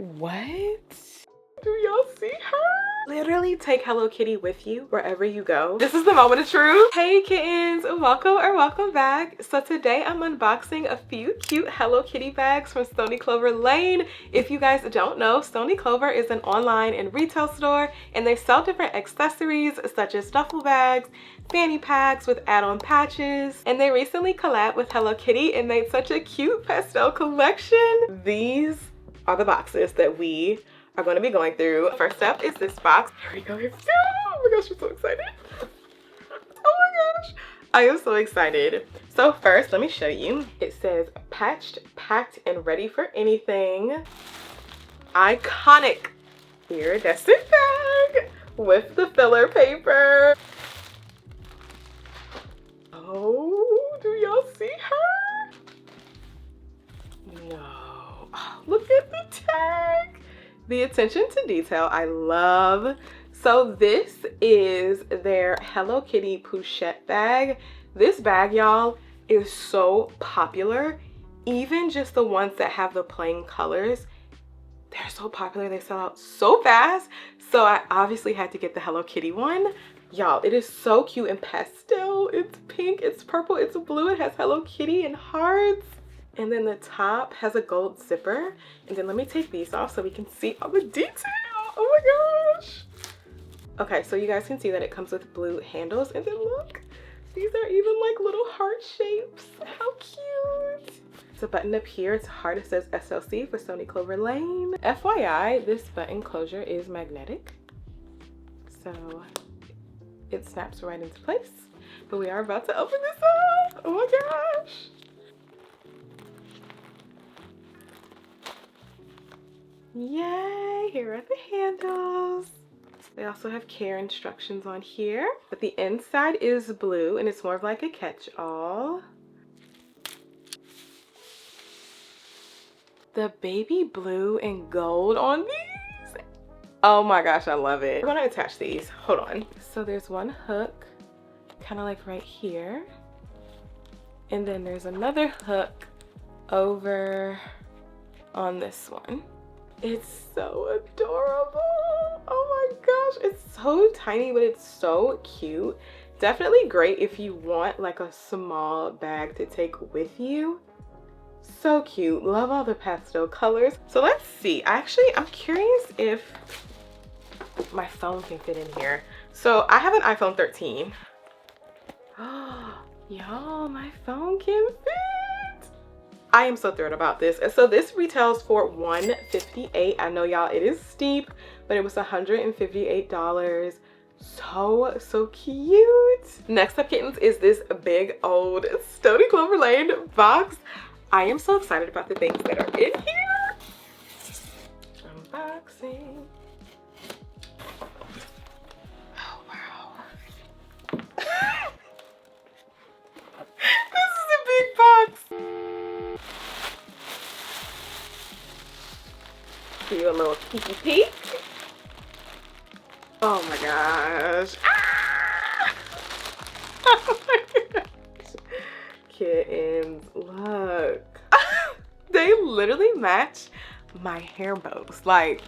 What? Do y'all see her? Literally take Hello Kitty with you wherever you go. This is the moment of truth. Hey kittens, welcome or welcome back. So today I'm unboxing a few cute Hello Kitty bags from Stoney Clover Lane. If you guys don't know, Stoney Clover is an online and retail store, and they sell different accessories such as duffel bags, fanny packs with add-on patches, and they recently collabed with Hello Kitty and made such a cute pastel collection. These are the boxes that we are going to be going through. First up is this box. Here we go, here we go. Oh my gosh, I'm so excited. Oh my gosh, I am so excited. So first, let me show you. It says patched, packed, and ready for anything. Iconic iridescent bag with the filler paper. Oh, do y'all see her? No. Oh, look at the tag. The attention to detail I love. So this is their Hello Kitty Pouchette bag. This bag, y'all, is so popular. Even just the ones that have the plain colors, they're so popular. They sell out so fast. So I obviously had to get the Hello Kitty one. Y'all, it is so cute and pastel. It's pink, it's purple, it's blue. It has Hello Kitty and hearts. And then the top has a gold zipper. And then let me take these off so we can see all the detail. Oh my gosh. Okay, so you guys can see that it comes with blue handles. And then look, these are even like little heart shapes. How cute. It's a button up here. It's a heart. It says SLC for Stoney Clover Lane. FYI, this button closure is magnetic. So it snaps right into place. But we are about to open this up. Oh my gosh. Yay, here are the handles. They also have care instructions on here. But the inside is blue and it's more of like a catch-all. The baby blue and gold on these. Oh my gosh, I love it. We're gonna attach these, hold on. So there's one hook, kind of like right here. And then there's another hook over on this one. It's so adorable. Oh my gosh, it's so tiny, but it's so cute. Definitely great if you want like a small bag to take with you. So cute. Love all the pastel colors. So let's see. I'm curious if my phone can fit in here. So I have an iPhone 13. Y'all, my phone can fit. I am so thrilled about this. And so this retails for $158. I know y'all, it is steep, but it was $158. So cute. Next up, kittens, is this big old Stoney Clover Lane box. I am so excited about the things that are in here. Unboxing. Oh wow. This is a big box. Give you a little peeky peek. Oh my gosh. Ah! Oh my gosh. Kittens, look. They literally match my hair bows. Like,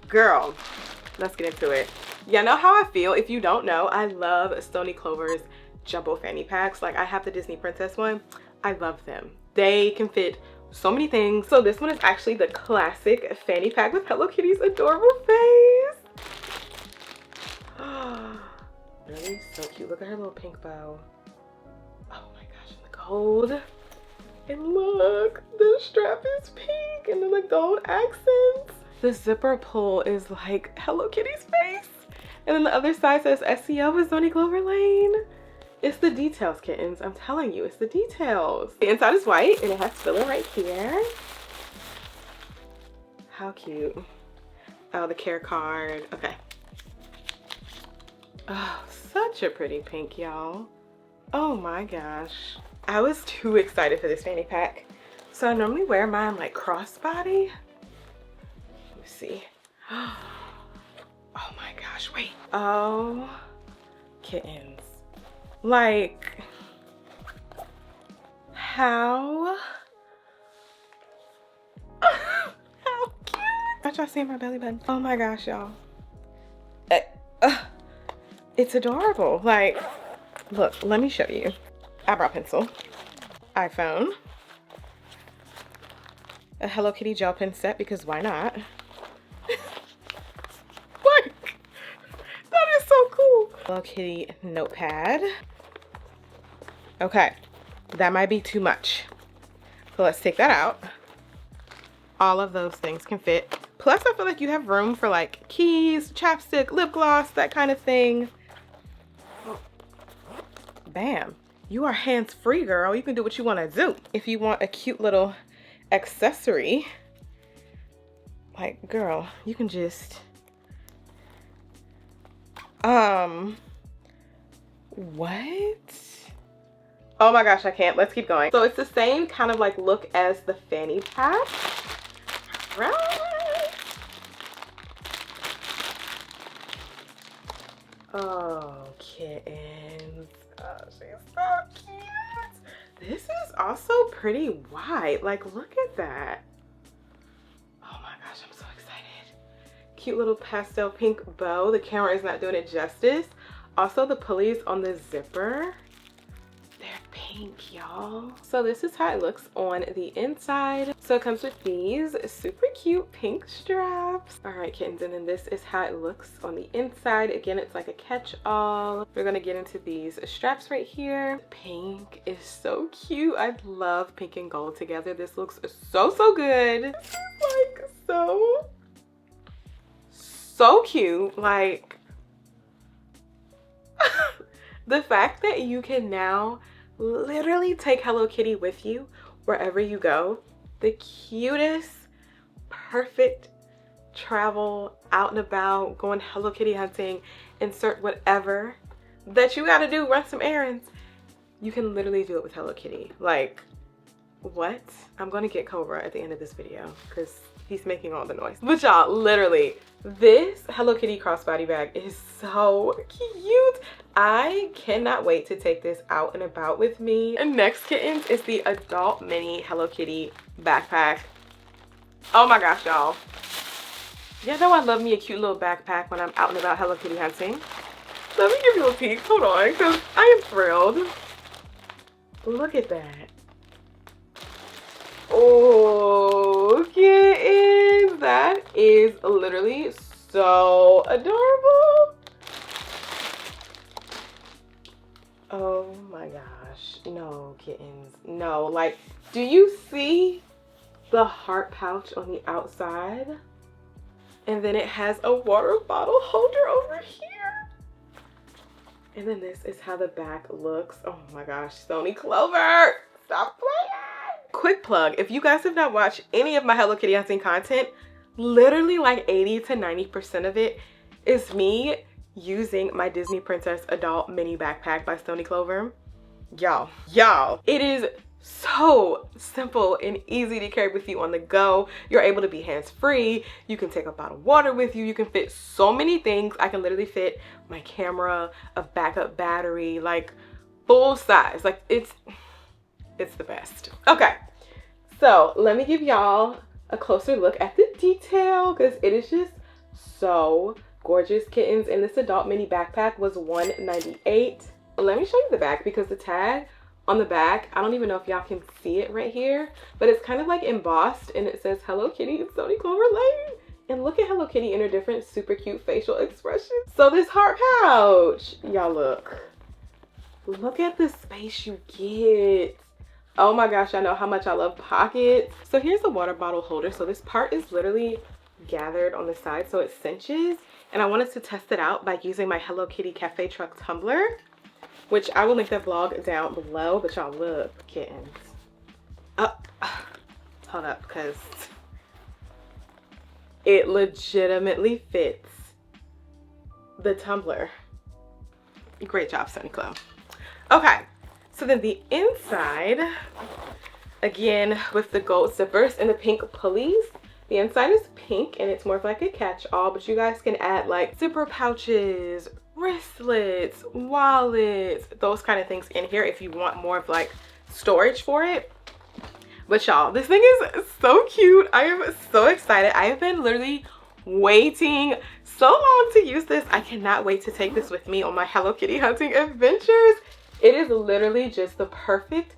girl, let's get into it. Y'all know how I feel. If you don't know, I love Stoney Clover's jumbo fanny packs. Like, I have the Disney Princess one. I love them. They can fit so many things. So this one is actually the classic fanny pack with Hello Kitty's adorable face. Really so cute. Look at her little pink bow. Oh my gosh, and the gold. And look, the strap is pink and then the gold accents. The zipper pull is like Hello Kitty's face. And then the other side says SEO with Stoney Clover Lane. It's the details, kittens. I'm telling you, it's the details. The inside is white and it has filler right here. How cute. Oh, the care card. Okay. Oh, such a pretty pink, y'all. Oh my gosh. I was too excited for this fanny pack. So I normally wear mine like crossbody. Let me see. Oh my gosh, wait. Oh, kittens. Like, how cute Not y'all seeing my belly button? Oh my gosh, y'all. It's adorable. Like, look, let me show you. Eyebrow pencil, iPhone, a Hello Kitty gel pen set, because why not? Like, that is so cool. Hello Kitty notepad. Okay, that might be too much. So let's take that out. All of those things can fit. Plus, I feel like you have room for like keys, chapstick, lip gloss, that kind of thing. Bam. You are hands-free, girl. You can do what you want to do. If you want a cute little accessory, like, girl, you can just, what? Oh my gosh, I can't. Let's keep going. So it's the same kind of like look as the fanny pack. Right. Oh, kittens. Oh, she's so cute. This is also pretty wide. Like, look at that. Oh my gosh, I'm so excited. Cute little pastel pink bow. The camera is not doing it justice. Also, the pulleys on the zipper, they're pink, y'all. So this is how it looks on the inside. So it comes with these super cute pink straps. All right, kittens, and then this is how it looks on the inside. Again, it's like a catch-all. We're gonna get into these straps right here. Pink is so cute. I love pink and gold together. This looks so good. This is like so cute. Like, the fact that you can now literally take Hello Kitty with you wherever you go. The cutest, perfect travel, out and about, going Hello Kitty hunting, insert whatever that you gotta do, run some errands. You can literally do it with Hello Kitty. Like, what? I'm gonna get Cobra at the end of this video because he's making all the noise. But y'all, literally, this Hello Kitty crossbody bag is so cute. I cannot wait to take this out and about with me. And next, kittens, is the adult mini Hello Kitty backpack. Oh my gosh, y'all. Y'all know I love me a cute little backpack when I'm out and about Hello Kitty hunting. Let me give you a peek. Hold on, because I am thrilled. Look at that. Oh, kittens. That is literally so adorable. Oh my gosh. No, kittens. No. Like, do you see the heart pouch on the outside? And then it has a water bottle holder over here. And then this is how the back looks. Oh my gosh. Stoney Clover. Stop playing. Quick plug. If you guys have not watched any of my Hello Kitty hunting content, literally like 80 to 90% of it is me using my Disney Princess adult mini backpack by Stoney Clover. Y'all, it is so simple and easy to carry with you on the go. You're able to be hands-free. You can take a bottle of water with you. You can fit so many things. I can literally fit my camera, a backup battery, like full size. Like, it's the best. Okay, so let me give y'all a closer look at the detail because it is just so gorgeous, kittens. And this adult mini backpack was $198. Let me show you the back because the tag on the back, I don't even know if y'all can see it right here, but it's kind of like embossed and it says Hello Kitty and Stoney Clover Lane. And look at Hello Kitty in her different super cute facial expressions. So this heart pouch, y'all look at the space you get. Oh my gosh, I know how much I love pockets. So here's the water bottle holder. So this part is literally gathered on the side so it cinches. And I wanted to test it out by using my Hello Kitty Cafe Truck tumbler, which I will link that vlog down below. But y'all look, kittens. Hold up, because it legitimately fits the tumbler. Great job, Stoney Clover. Okay, so then the inside, again, with the gold zippers and the pink pulleys. The inside is pink and it's more of like a catch-all, but you guys can add like zipper pouches, wristlets, wallets, those kind of things in here if you want more of like storage for it. But y'all, this thing is so cute. I am so excited. I have been literally waiting so long to use this. I cannot wait to take this with me on my Hello Kitty hunting adventures. It is literally just the perfect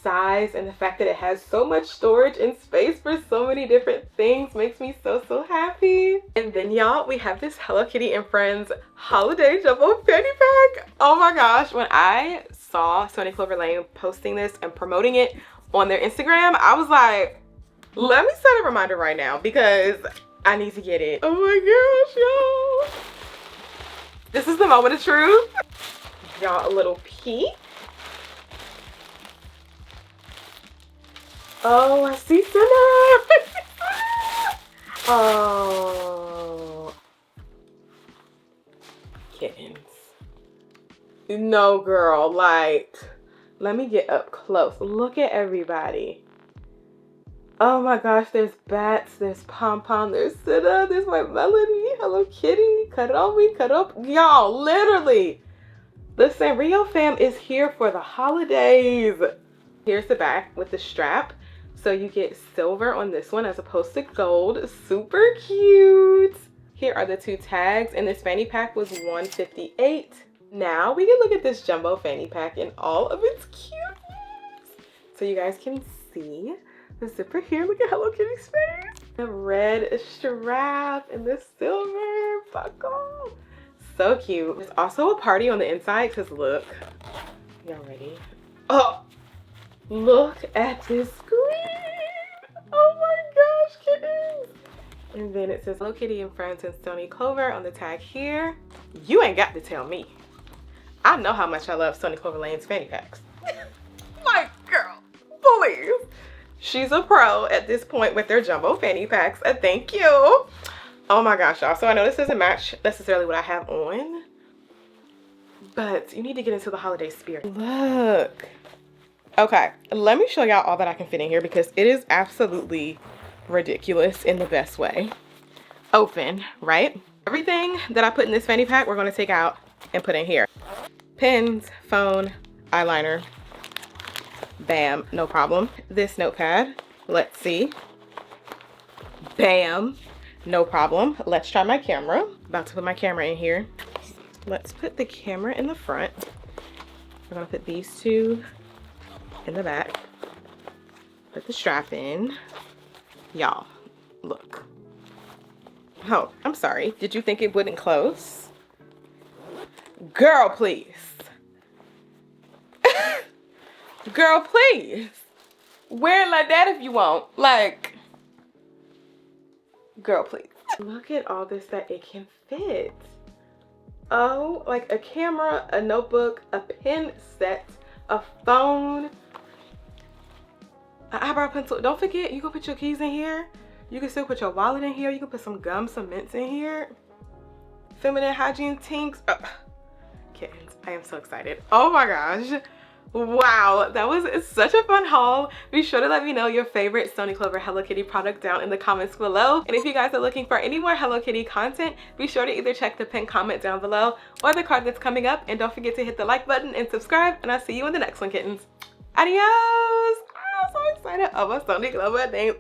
size, and the fact that it has so much storage and space for so many different things makes me so happy. And then y'all, we have this Hello Kitty and Friends holiday jumbo fanny pack. Oh my gosh, when I saw Stoney Clover Lane posting this and promoting it on their Instagram, I was like, let me set a reminder right now because I need to get it. Oh my gosh, y'all. This is the moment of truth. Y'all, a little peek. Oh, I see Cinnamoroll. Oh. Kittens. No, girl, like, let me get up close. Look at everybody. Oh my gosh, there's bats, there's Pom-Pom, there's Cinna, there's my Melody, Hello Kitty, cut it on me, cut up. Y'all, literally, the Sanrio fam is here for the holidays. Here's the back with the strap. So you get silver on this one as opposed to gold. Super cute. Here are the two tags, and this fanny pack was $158. Now we can look at this jumbo fanny pack in all of its cuteness. So you guys can see the zipper here. Look at Hello Kitty's face. The red strap and the silver buckle. So cute. There's also a party on the inside because look. Y'all ready? Oh, look at this screen. Oh my gosh, kittens. And then it says Hello Kitty and Friends and Stoney Clover on the tag here. You ain't got to tell me. I know how much I love Stoney Clover Lane's fanny packs. Like, girl, please. She's a pro at this point with their jumbo fanny packs. Thank you. Oh my gosh, y'all. So I know this doesn't match necessarily what I have on, but you need to get into the holiday spirit. Look. Okay, let me show y'all all that I can fit in here because it is absolutely ridiculous in the best way. Open, right? Everything that I put in this fanny pack, we're going to take out and put in here. Pens, phone, eyeliner. Bam, no problem. This notepad, let's see. Bam, no problem. Let's try my camera. About to put my camera in here. Let's put the camera in the front. We're going to put these two in the back. Put the strap in. Y'all, look. Oh, I'm sorry. Did you think it wouldn't close? Girl, please. Girl, please. Wear it like that if you want. Like, girl, please. Look at all this that it can fit. Oh, like a camera, a notebook, a pen set, a phone, an eyebrow pencil. Don't forget, you can put your keys in here. You can still put your wallet in here. You can put some gum, some mints in here. Feminine hygiene tinks. Oh, kittens, I am so excited. Oh my gosh. Wow, that was such a fun haul. Be sure to let me know your favorite Stoney Clover Hello Kitty product down in the comments below. And if you guys are looking for any more Hello Kitty content, be sure to either check the pinned comment down below or the card that's coming up. And don't forget to hit the like button and subscribe. And I'll see you in the next one, kittens. Adios. I'm so excited. Oh, my Stoney Clover name.